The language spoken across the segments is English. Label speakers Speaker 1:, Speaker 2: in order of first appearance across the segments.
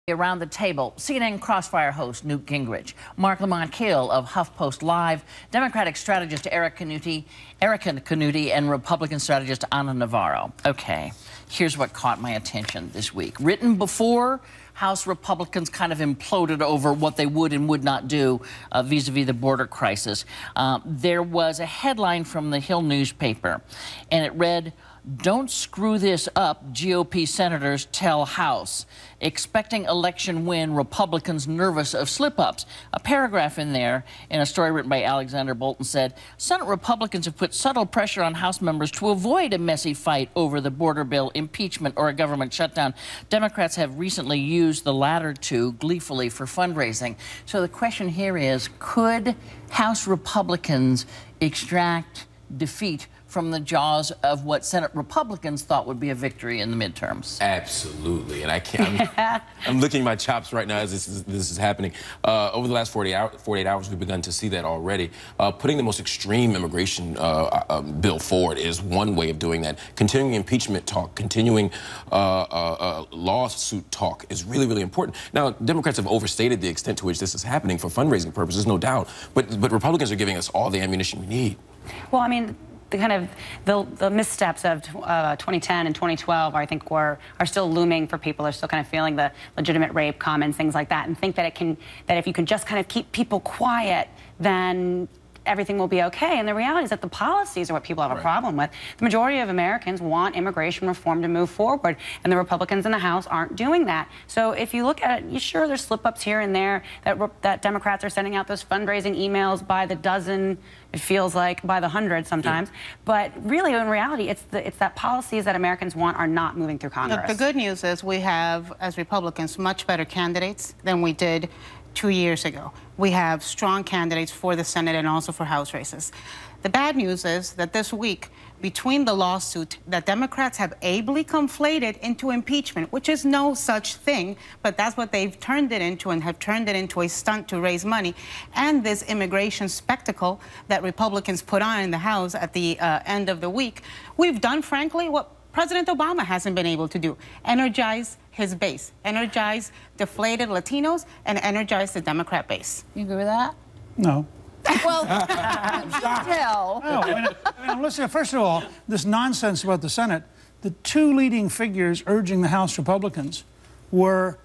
Speaker 1: around the table, CNN Crossfire host Newt Gingrich, Marc Lamont of HuffPost Live, Democratic strategist Erica Canuti, and Republican strategist Ana Navarro. Okay, here's what caught my attention this week. Written before House Republicans kind of imploded over what they would and would not do vis-a-vis the border crisis, there was a headline from the Hill newspaper, and it read, "Don't screw this up, GOP senators tell House. Expecting election win, Republicans nervous of slip-ups." A paragraph in there, in a story written by Alexander Bolton, said, Senate Republicans have put subtle pressure on House members to avoid a messy fight over the border bill, impeachment, or a government shutdown. Democrats have recently used the latter two gleefully for fundraising. So the question here is, could House Republicans extract defeat from the jaws of what Senate Republicans thought would be a victory in the midterms?
Speaker 2: Absolutely, and I can't. I'm licking my chops right now as this is happening. Over the last 48 hours, we've begun to see that already. Putting the most extreme immigration bill forward is one way of doing that. Continuing impeachment talk, continuing lawsuit talk is really, really important. Now, Democrats have overstated the extent to which this is happening for fundraising purposes, no doubt. But Republicans are giving us all the ammunition we need.
Speaker 3: Well, I mean, the missteps of 2010 and 2012, I think, are still looming for people. They're still kind of feeling the legitimate rape comments, things like that, and think that if you can just kind of keep people quiet, then everything will be okay. And the reality is that the policies are what people have a problem with. The majority of Americans want immigration reform to move forward, and the Republicans in the House aren't doing that. So if you look at it, sure, there's slip-ups here and there, that Democrats are sending out those fundraising emails by the dozen, it feels like by the hundred sometimes. Yeah. But really, in reality, it's that policies that Americans want are not moving through Congress.
Speaker 4: The good news is we have, as Republicans, much better candidates than we did 2 years ago. We have strong candidates for the Senate and also for House races. The bad news is that this week, between the lawsuit that Democrats have ably conflated into impeachment, which is no such thing, but that's what they've turned it into, and have turned it into a stunt to raise money, and this immigration spectacle that Republicans put on in the House at the end of the week, we've done, frankly, what President Obama hasn't been able to do: energize his base, energize deflated Latinos, and energize the Democrat base.
Speaker 1: You agree with that?
Speaker 5: No.
Speaker 1: Well, tell.
Speaker 5: No, I mean, listen, first of all, this nonsense about the Senate, the two leading figures urging the House Republicans were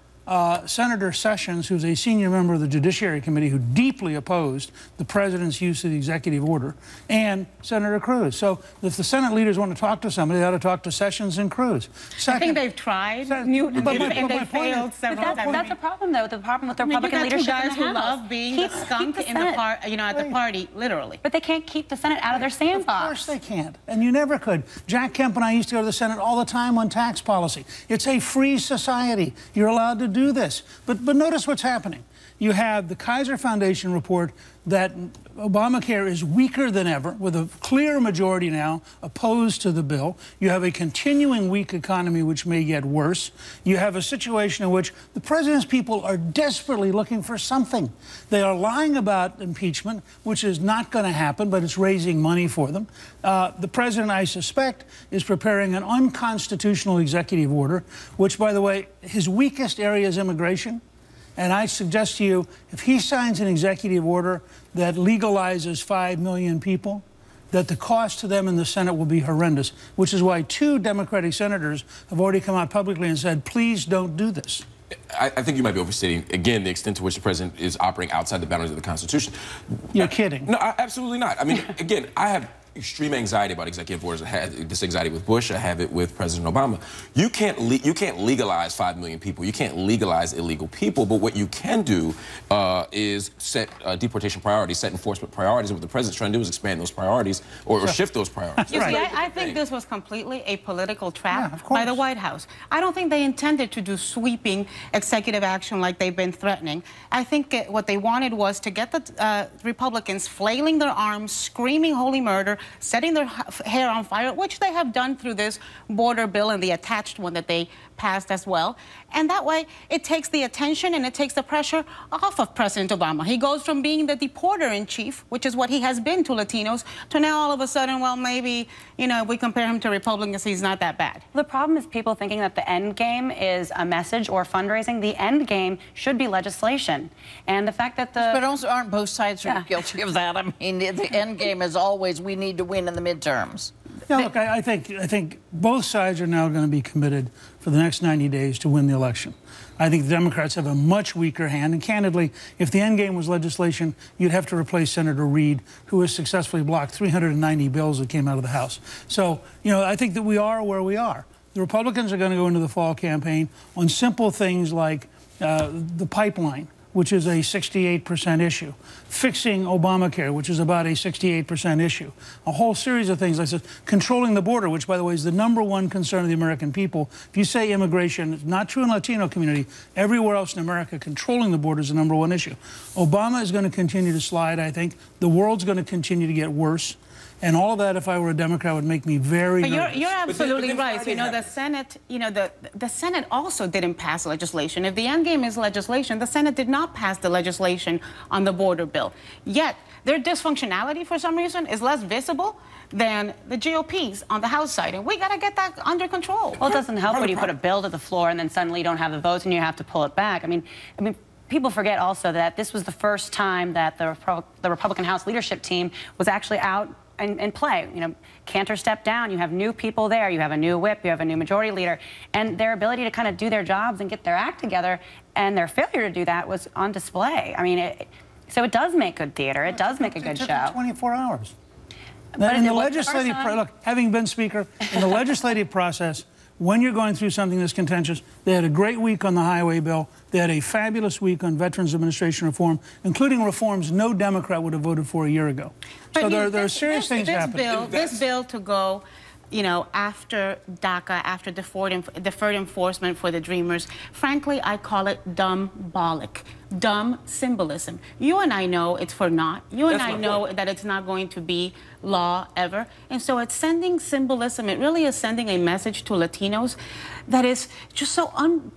Speaker 5: Senator Sessions, who's a senior member of the Judiciary Committee who deeply opposed the president's use of the executive order, and Senator Cruz. So if the Senate leaders want to talk to somebody, they ought to talk to Sessions and Cruz.
Speaker 4: Second, I think they've tried, and they failed several times.
Speaker 3: That's the problem, though. The problem with the Republican leadership
Speaker 4: guys
Speaker 3: in the
Speaker 4: who
Speaker 3: House.
Speaker 4: love being the skunk in the at the party, literally.
Speaker 3: But they can't keep the Senate out of their sandbox.
Speaker 5: Of course they can't, and you never could. Jack Kemp and I used to go to the Senate all the time on tax policy. It's a free society. You're allowed to do this. But notice what's happening. You have the Kaiser Foundation report that Obamacare is weaker than ever, with a clear majority now opposed to the bill. You have a continuing weak economy, which may get worse. You have a situation in which the president's people are desperately looking for something. They are lying about impeachment, which is not going to happen, but it's raising money for them. The president, I suspect, is preparing an unconstitutional executive order, which, by the way, his weakest area is immigration. And I suggest to you, if he signs an executive order that legalizes 5 million people, that the cost to them in the Senate will be horrendous, which is why 2 Democratic senators have already come out publicly and said, please don't do this.
Speaker 2: I think you might be overstating, again, the extent to which the president is operating outside the boundaries of the Constitution.
Speaker 5: You're kidding.
Speaker 2: No, absolutely not. I mean, again, I have extreme anxiety about executive orders. I had this anxiety with Bush. I have it with President Obama. You can't legalize 5 million people. You can't legalize illegal people. But what you can do is set deportation priorities, set enforcement priorities. And what the president's trying to do is expand those priorities or shift those priorities.
Speaker 4: You see, I think this was completely a political trap by the White House. I don't think they intended to do sweeping executive action like they've been threatening. I think what they wanted was to get the Republicans flailing their arms, screaming holy murder, setting their hair on fire, which they have done through this border bill and the attached one that they passed as well. And that way, it takes the attention and it takes the pressure off of President Obama. He goes from being the deporter-in-chief, which is what he has been to Latinos, to now all of a sudden, well, maybe, you know, if we compare him to Republicans, he's not that bad.
Speaker 3: The problem is people thinking that the end game is a message or fundraising. The end game should be legislation. And the fact that
Speaker 1: But also aren't both sides guilty of that? I mean, the end game is always we need to win in the midterms.
Speaker 5: Yeah, look, I think both sides are now going to be committed for the next 90 days to win the election. I think the Democrats have a much weaker hand, and candidly, if the end game was legislation, you'd have to replace Senator Reid, who has successfully blocked 390 bills that came out of the House. So, you know, I think that we are where we are. The Republicans are going to go into the fall campaign on simple things like the pipeline, which is a 68% issue, fixing Obamacare, which is about a 68% issue, a whole series of things. I said, controlling the border, which, by the way, is the #1 concern of the American people. If you say immigration, it's not true in the Latino community. Everywhere else in America, controlling the border is the #1 issue. Obama is going to continue to slide, I think. The world's going to continue to get worse. And all of that, if I were a Democrat, would make me very nervous.
Speaker 4: You're absolutely right. You know, the Senate, you know, the Senate also didn't pass legislation. If the end game is legislation, the Senate did not pass the legislation on the border bill. Yet, their dysfunctionality, for some reason, is less visible than the GOP's on the House side. And we got to get that under control.
Speaker 3: Well, it doesn't help when you put a bill to the floor and then suddenly you don't have the votes and you have to pull it back. I mean, people forget also that this was the first time that the Republican House leadership team was actually out and play. You know, Cantor stepped down. You have new people there. You have a new whip. You have a new majority leader. And their ability to kind of do their jobs and get their act together, and their failure to do that was on display. I mean, so it does make good theater. It does make a good show.
Speaker 5: It took 24 hours.
Speaker 3: But
Speaker 5: in the legislative, look, having been Speaker, in the legislative process, when you're going through something that's contentious, they had a great week on the highway bill. They had a fabulous week on Veterans Administration reform, including reforms no Democrat would have voted for a year ago. So there are serious things happening.
Speaker 4: This bill to go, you know, after DACA, after deferred enforcement for the Dreamers, frankly, I call it dumb-bolic. Dumb symbolism. You and I know it's for naught. You and I know that it's not going to be law ever. And so it's sending symbolism. It really is sending a message to Latinos that is just so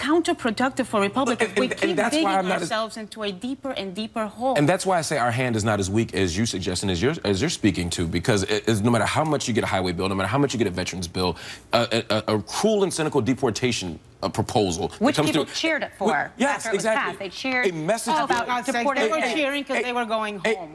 Speaker 4: counterproductive for Republicans. We keep digging ourselves into a deeper and deeper hole.
Speaker 2: And that's why I say our hand is not as weak as you suggest and as you're speaking to, because no matter how much you get a highway bill, no matter how much you get a veterans bill, a cruel and cynical deportation proposal.
Speaker 3: Which people cheered it for.
Speaker 2: Yes, exactly.
Speaker 3: They cheered
Speaker 4: about deporting. They were cheering because they were going home.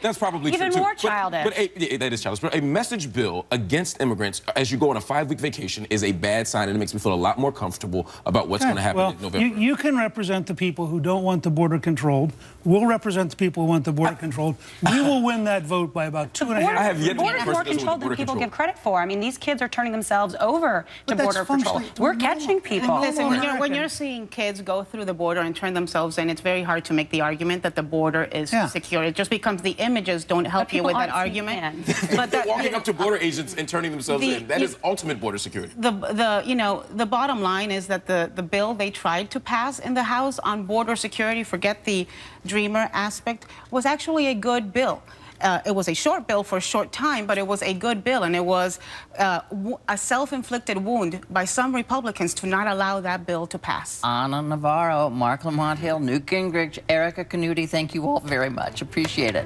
Speaker 2: That's probably
Speaker 3: even
Speaker 2: true,
Speaker 3: more childish.
Speaker 2: But that is childish. But a message bill against immigrants as you go on a 5-week vacation is a bad sign, and it makes me feel a lot more comfortable about what's going to happen in November.
Speaker 5: You can represent the people who don't want the border controlled. We'll represent the people who want the border controlled. We will win that vote by about 2.5.
Speaker 2: I have yet to
Speaker 3: border is more controlled than people give credit for. I mean, these kids are turning themselves over to border patrol. We're catching people.
Speaker 4: Listen, when you're seeing kids go through the border and turn themselves in, it's very hard to make the argument that the border is secure. It just becomes the images don't help you with that argument.
Speaker 2: But walking up to border agents and turning themselves in, that is ultimate border security.
Speaker 4: The bottom line is that the bill they tried to pass in the House on border security, forget the Dreamer aspect, was actually a good bill. It was a short bill for a short time, but it was a good bill, and it was a self-inflicted wound by some Republicans to not allow that bill to pass.
Speaker 1: Ana Navarro, Marc Lamont Hill, Newt Gingrich, Erica Canuti, thank you all very much. Appreciate it.